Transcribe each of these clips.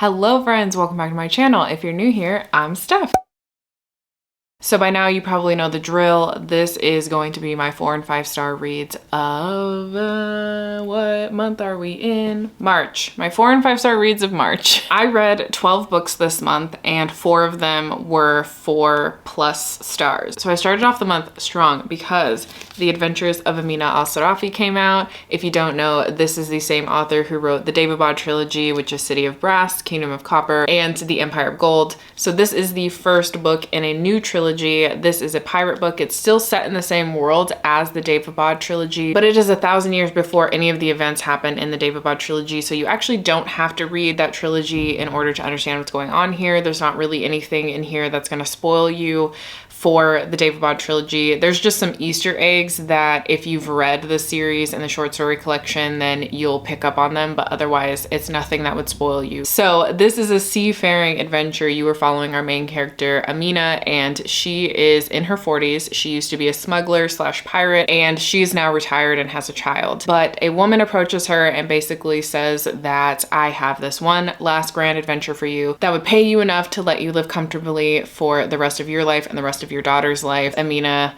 Hello friends, welcome back to my channel. If you're new here, I'm Steph. So by now you probably know the drill. This is going to be my 4 and 5 star reads of, what month are we in? March. My 4 and 5 star reads of March. I read 12 books this month and 4 of them were 4+ stars. So I started off the month strong because The Adventures of Amina al-Sarafi came out. If you don't know, this is the same author who wrote the Daevabad trilogy, which is City of Brass, Kingdom of Copper, and The Empire of Gold. So this is the first book in a new trilogy. This is a pirate book. It's still set in the same world as the Daevabad trilogy, but it is 1,000 years before any of the events happen in the Daevabad trilogy. So you actually don't have to read that trilogy in order to understand what's going on here. There's not really anything in here that's going to spoil you for the Daevabad trilogy. There's just some Easter eggs that if you've read the series and the short story collection, then you'll pick up on them, but otherwise it's nothing that would spoil you. So this is a seafaring adventure. You are following our main character, Amina, and she is in her 40s. She used to be a smuggler / pirate, and she's now retired and has a child. But a woman approaches her and basically says that I have this one last grand adventure for you that would pay you enough to let you live comfortably for the rest of your life and the rest of your daughter's life. Amina,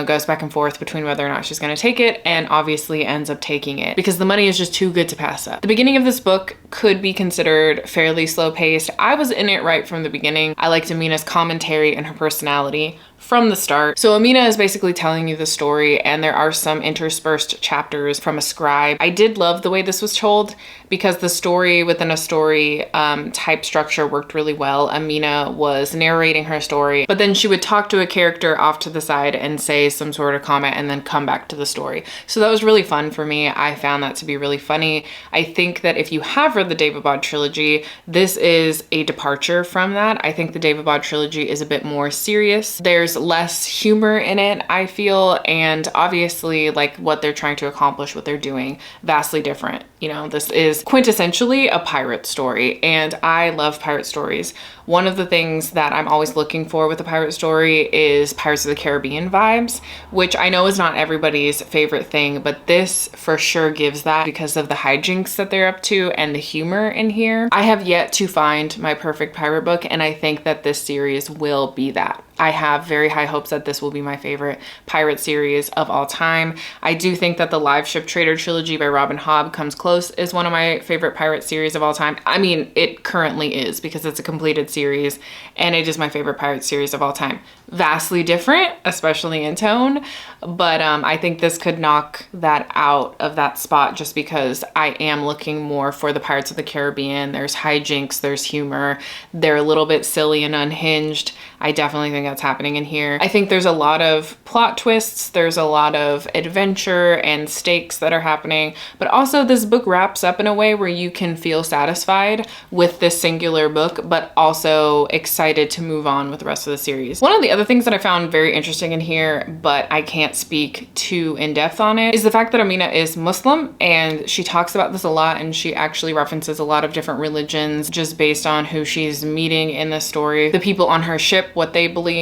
goes back and forth between whether or not she's going to take it, and obviously ends up taking it because the money is just too good to pass up. The beginning of this book could be considered fairly slow paced. I was in it right from the beginning. I liked Amina's commentary and her personality from the start. So Amina is basically telling you the story, and there are some interspersed chapters from a scribe. I did love the way this was told because the story within a story type structure worked really well. Amina was narrating her story, but then she would talk to a character off to the side and say some sort of comment and then come back to the story. So that was really fun for me. I found that to be really funny. I think that if you have read the Daevabad trilogy, this is a departure from that. I think the Daevabad trilogy is a bit more serious. There's less humor in it, I feel, and obviously like what they're trying to accomplish, what they're doing, vastly different. This is quintessentially a pirate story, and I love pirate stories. One of the things that I'm always looking for with a pirate story is Pirates of the Caribbean vibes, which I know is not everybody's favorite thing, but this for sure gives that because of the hijinks that they're up to and the humor in here. I have yet to find my perfect pirate book, and I think that this series will be that. I have very high hopes that this will be my favorite pirate series of all time. I do think that the Live Ship Trader trilogy by Robin Hobb comes close as one of my favorite pirate series of all time. I mean, it currently is because it's a completed series and it is my favorite pirate series of all time. Vastly different, especially in tone, but I think this could knock that out of that spot just because I am looking more for the Pirates of the Caribbean. There's hijinks, there's humor, they're a little bit silly and unhinged. I definitely think that's happening in here. I think there's a lot of plot twists, there's a lot of adventure and stakes that are happening, but also this book wraps up in a way where you can feel satisfied with this singular book, but also excited to move on with the rest of the series. One of the other things that I found very interesting in here, but I can't speak too in depth on it, is the fact that Amina is Muslim, and she talks about this a lot, and she actually references a lot of different religions just based on who she's meeting in this story, the people on her ship, what they believe,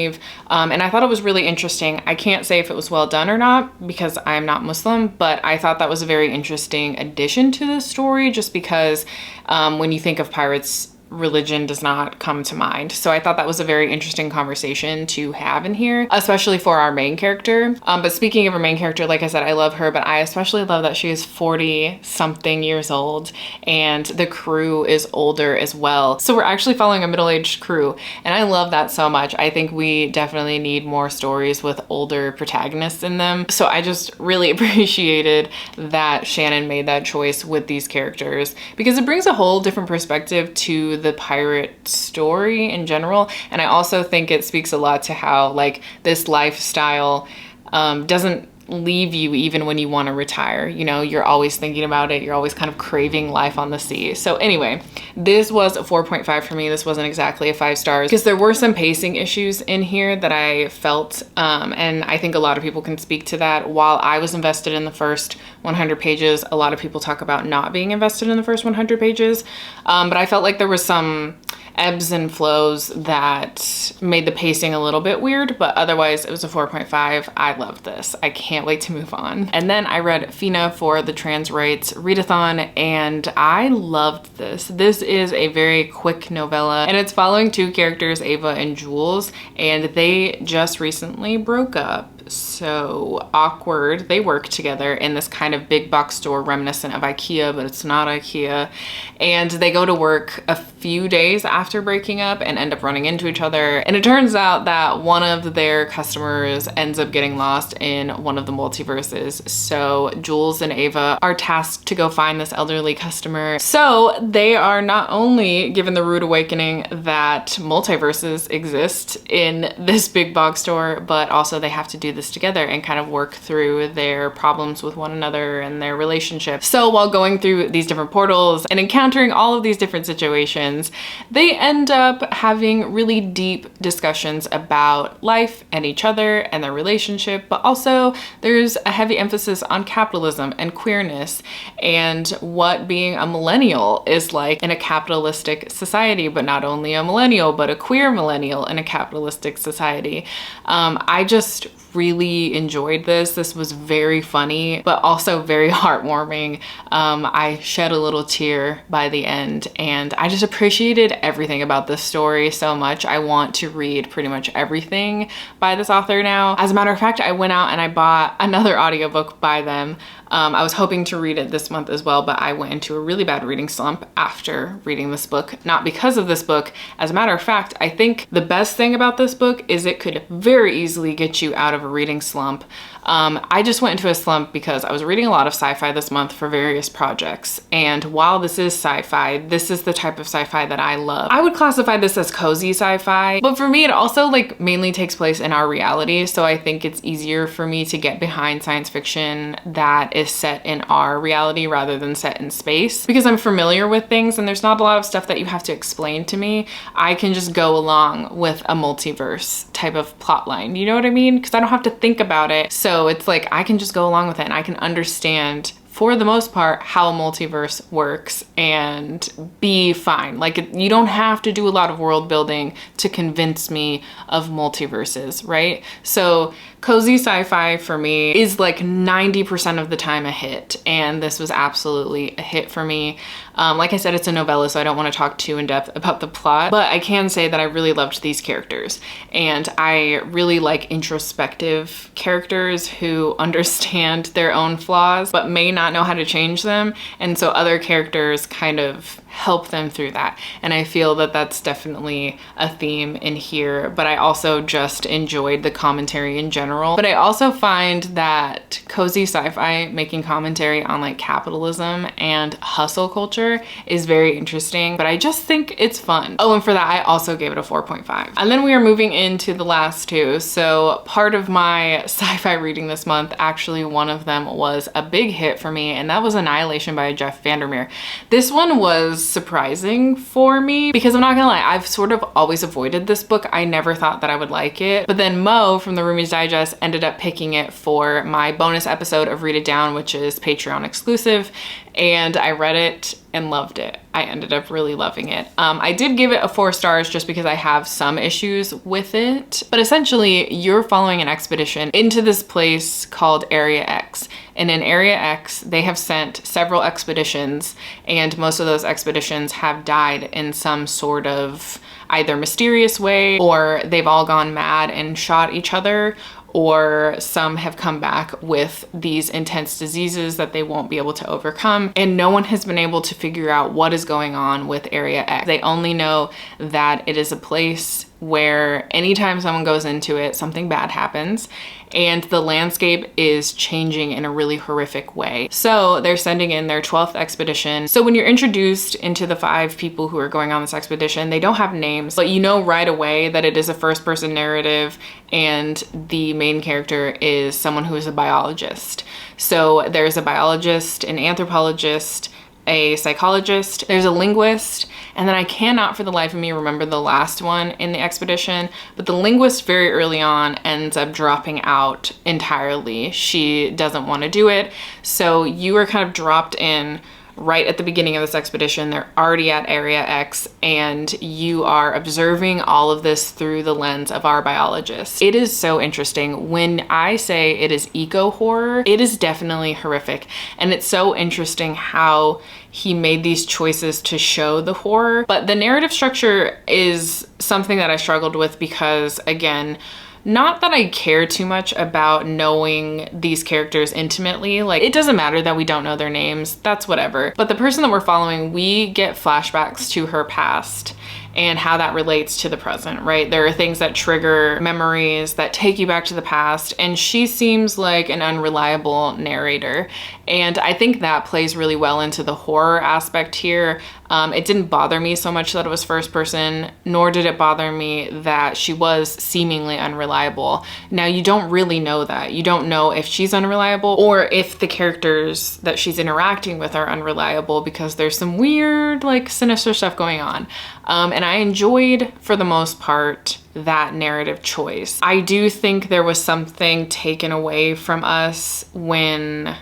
and I thought it was really interesting. I can't say if it was well done or not because I'm not Muslim, but I thought that was a very interesting addition to this story just because when you think of pirates, religion does not come to mind. So I thought that was a very interesting conversation to have in here, especially for our main character. But speaking of our main character, like I said, I love her, but I especially love that she is 40 something years old and the crew is older as well. So we're actually following a middle-aged crew, and I love that so much. I think we definitely need more stories with older protagonists in them. So I just really appreciated that Shannon made that choice with these characters because it brings a whole different perspective to the pirate story in general. And I also think it speaks a lot to how like this lifestyle doesn't leave you even when you want to retire. You're always thinking about it. You're always kind of craving life on the sea. So anyway, this was a 4.5 for me. This wasn't exactly a 5 stars because there were some pacing issues in here that I felt, and I think a lot of people can speak to that. While I was invested in the first 100 pages, a lot of people talk about not being invested in the first 100 pages, but I felt like there was some ebbs and flows that made the pacing a little bit weird, but otherwise it was a 4.5. I loved this. I can't wait to move on. And then I read Fina for the Trans Rights Readathon, and I loved this. This is a very quick novella, and it's following two characters, Ava and Jules, and they just recently broke up. So awkward. They work together in this kind of big box store reminiscent of IKEA, but it's not IKEA. And they go to work a few days after breaking up and end up running into each other. And it turns out that one of their customers ends up getting lost in one of the multiverses. So Jules and Ava are tasked to go find this elderly customer. So they are not only given the rude awakening that multiverses exist in this big box store, but also they have to do this together and kind of work through their problems with one another and their relationship. So while going through these different portals and encountering all of these different situations, they end up having really deep discussions about life and each other and their relationship, but also there's a heavy emphasis on capitalism and queerness and what being a millennial is like in a capitalistic society, but not only a millennial, but a queer millennial in a capitalistic society. I just really enjoyed this. This was very funny, but also very heartwarming. I shed a little tear by the end, and I just appreciated everything about this story so much. I want to read pretty much everything by this author now. As a matter of fact, I went out and I bought another audiobook by them. I was hoping to read it this month as well, but I went into a really bad reading slump after reading this book. Not because of this book. As a matter of fact, I think the best thing about this book is it could very easily get you out of a reading slump. I just went into a slump because I was reading a lot of sci-fi this month for various projects. And while this is sci-fi, this is the type of sci-fi that I love. I would classify this as cozy sci-fi, but for me, it also like mainly takes place in our reality. So I think it's easier for me to get behind science fiction that is set in our reality rather than set in space, because I'm familiar with things and there's not a lot of stuff that you have to explain to me. I can just go along with a multiverse type of plot line. You know what I mean? Because I don't have to think about it. So it's like I can just go along with it and I can understand for the most part how a multiverse works and be fine. Like you don't have to do a lot of world building to convince me of multiverses, right? So cozy sci-fi for me is like 90% of the time a hit, and this was absolutely a hit for me. Like I said, it's a novella, so I don't want to talk too in depth about the plot, but I can say that I really loved these characters, and I really like introspective characters who understand their own flaws but may not know how to change them, and so other characters kind of help them through that. And I feel that that's definitely a theme in here, but I also just enjoyed the commentary in general. But I also find that cozy sci-fi making commentary on like capitalism and hustle culture is very interesting, but I just think it's fun. Oh, and for that, I also gave it a 4.5. And then we are moving into the last two. So part of my sci-fi reading this month, actually one of them was a big hit for me, and that was Annihilation by Jeff Vandermeer. This one was surprising for me because I'm not gonna lie, I've sort of always avoided this book. I never thought that I would like it, but then Mo from the Roomies Digest ended up picking it for my bonus episode of Read It Down, which is Patreon exclusive, and I read it and loved it. I ended up really loving it. I did give it a 4 stars just because I have some issues with it, but essentially you're following an expedition into this place called Area X. And in Area X, they have sent several expeditions, and most of those expeditions have died in some sort of either mysterious way, or they've all gone mad and shot each other, or some have come back with these intense diseases that they won't be able to overcome. And no one has been able to figure out what is going on with Area X. They only know that it is a place where anytime someone goes into it, something bad happens, and the landscape is changing in a really horrific way. So they're sending in their 12th expedition. So when you're introduced into the 5 people who are going on this expedition, they don't have names, but you know right away that it is a first-person narrative, and the main character is someone who is a biologist. So there's a biologist, an anthropologist, a psychologist, there's a linguist, and then I cannot for the life of me remember the last one in the expedition, but the linguist very early on ends up dropping out entirely. She doesn't want to do it, so you are kind of dropped in right at the beginning of this expedition. They're already at Area X, and you are observing all of this through the lens of our biologist. It is so interesting. When I say it is eco-horror, it is definitely horrific. And it's so interesting how he made these choices to show the horror. But the narrative structure is something that I struggled with because, again, not that I care too much about knowing these characters intimately. Like, it doesn't matter that we don't know their names, that's whatever. But the person that we're following, we get flashbacks to her past and how that relates to the present, right? There are things that trigger memories that take you back to the past, and she seems like an unreliable narrator. And I think that plays really well into the horror aspect here. It didn't bother me so much that it was first person, nor did it bother me that she was seemingly unreliable. Now, you don't really know that. You don't know if she's unreliable or if the characters that she's interacting with are unreliable, because there's some weird, like, sinister stuff going on. And I enjoyed, for the most part, that narrative choice. I do think there was something taken away from us when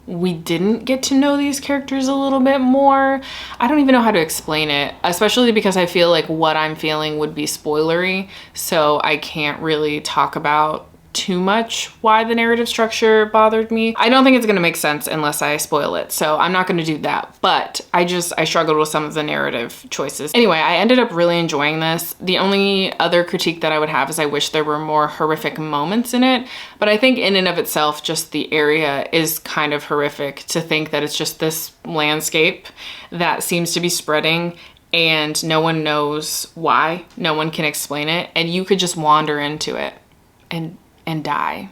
we didn't get to know these characters a little bit more. I don't even know how to explain it, especially because I feel like what I'm feeling would be spoilery, so I can't really talk about too much why the narrative structure bothered me. I don't think it's gonna make sense unless I spoil it, so I'm not gonna do that. But I struggled with some of the narrative choices. Anyway, I ended up really enjoying this. The only other critique that I would have is I wish there were more horrific moments in it, but I think in and of itself, just the area is kind of horrific. To think that it's just this landscape that seems to be spreading and no one knows why, no one can explain it, and you could just wander into it and die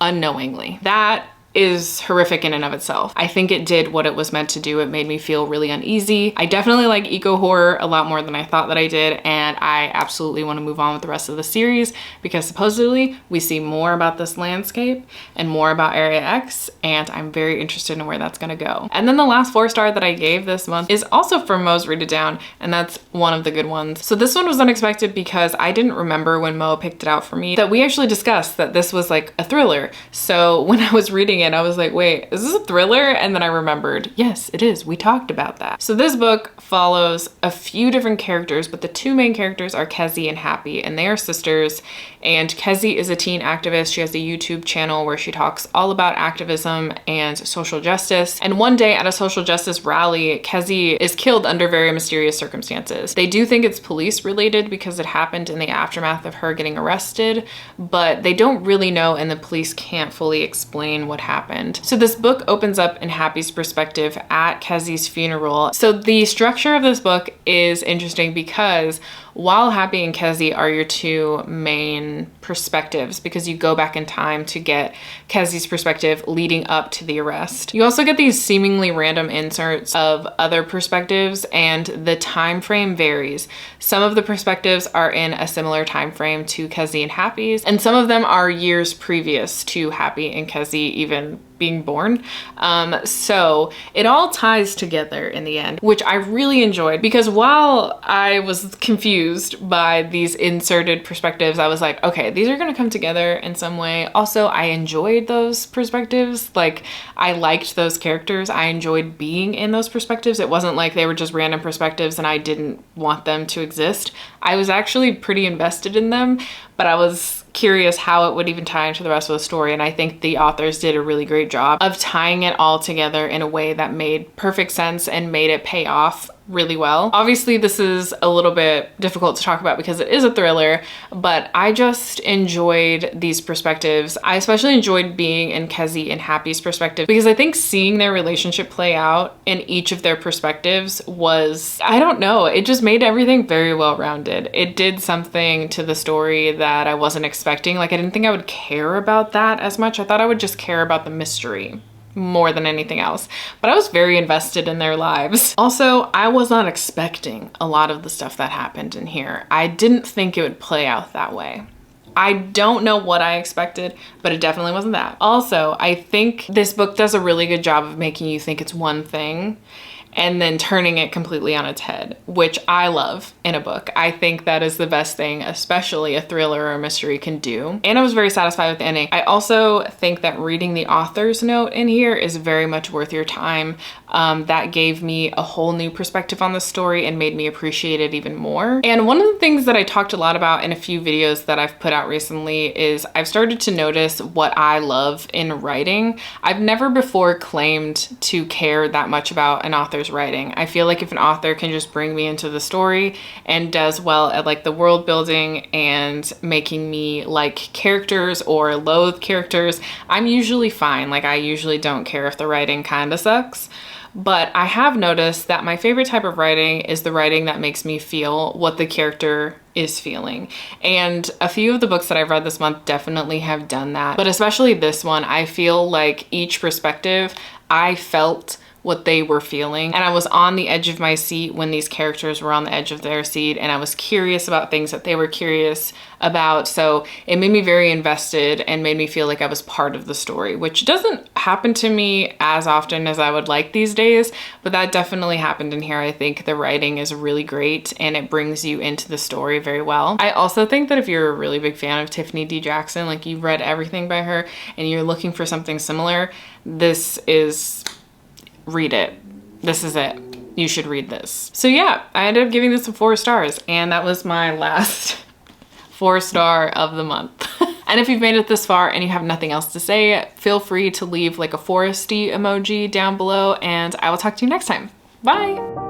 unknowingly. That is horrific in and of itself. I think it did what it was meant to do. It made me feel really uneasy. I definitely like eco horror a lot more than I thought that I did, and I absolutely want to move on with the rest of the series because supposedly we see more about this landscape and more about Area X, and I'm very interested in where that's gonna go. And then the last 4-star that I gave this month is also from Mo's Read It Down, and that's one of the good ones. So this one was unexpected because I didn't remember when Mo picked it out for me that we actually discussed that this was like a thriller. So when I was reading it, I was like, wait, is this a thriller? And then I remembered, yes, it is. We talked about that. So this book follows a few different characters, but the two main characters are Calie and Happy, and they are sisters. And Calie is a teen activist. She has a YouTube channel where she talks all about activism and social justice. And one day at a social justice rally, Calie is killed under very mysterious circumstances. They do think it's police related because it happened in the aftermath of her getting arrested, but they don't really know, and the police can't fully explain what happened. So this book opens up in Happy's perspective at Calie's funeral. So the structure of this book is interesting because while Happy and Calie are your two main perspectives, because you go back in time to get Calie's perspective leading up to the arrest, you also get these seemingly random inserts of other perspectives, and the time frame varies. Some of the perspectives are in a similar time frame to Calie and Happy's, and some of them are years previous to Happy and Calie even being born. So it all ties together in the end, which I really enjoyed, because while I was confused by these inserted perspectives, I was like, okay, these are gonna come together in some way. Also, I enjoyed those perspectives. Like, I liked those characters. I enjoyed being in those perspectives. It wasn't like they were just random perspectives and I didn't want them to exist. I was actually pretty invested in them, but I was curious how it would even tie into the rest of the story, and I think the authors did a really great job of tying it all together in a way that made perfect sense and made it pay off really well. Obviously, this is a little bit difficult to talk about because it is a thriller, but I just enjoyed these perspectives. I especially enjoyed being in Calie and Happy's perspective because I think seeing their relationship play out in each of their perspectives was, I don't know, it just made everything very well rounded. It did something to the story that I wasn't expecting. Like, I didn't think I would care about that as much. I thought I would just care about the mystery more than anything else, but I was very invested in their lives. Also, I was not expecting a lot of the stuff that happened in here. I didn't think it would play out that way. I don't know what I expected, but it definitely wasn't that. Also, I think this book does a really good job of making you think it's one thing and then turning it completely on its head, which I love in a book. I think that is the best thing, especially a thriller or a mystery can do. And I was very satisfied with the ending. I also think that reading the author's note in here is very much worth your time. that gave me a whole new perspective on the story and made me appreciate it even more. And one of the things that I talked a lot about in a few videos that I've put out recently is I've started to notice what I love in writing. I've never before claimed to care that much about an author's writing. I feel like if an author can just bring me into the story and does well at like the world building and making me like characters or loathe characters, I'm usually fine. Like I usually don't care if the writing kind of sucks. But I have noticed that my favorite type of writing is the writing that makes me feel what the character is feeling. And a few of the books that I've read this month definitely have done that. But especially this one, I feel like each perspective, I felt what they were feeling. And I was on the edge of my seat when these characters were on the edge of their seat, and I was curious about things that they were curious about. So it made me very invested and made me feel like I was part of the story, which doesn't happen to me as often as I would like these days, but that definitely happened in here. I think the writing is really great and it brings you into the story very well. I also think that if you're a really big fan of Tiffany D. Jackson, like you've read everything by her and you're looking for something similar, read it. This is it. You should read this. So yeah, I ended up giving this 4 stars, and that was my last 4-star of the month. And if you've made it this far and you have nothing else to say, feel free to leave like a foresty emoji down below, and I will talk to you next time. Bye.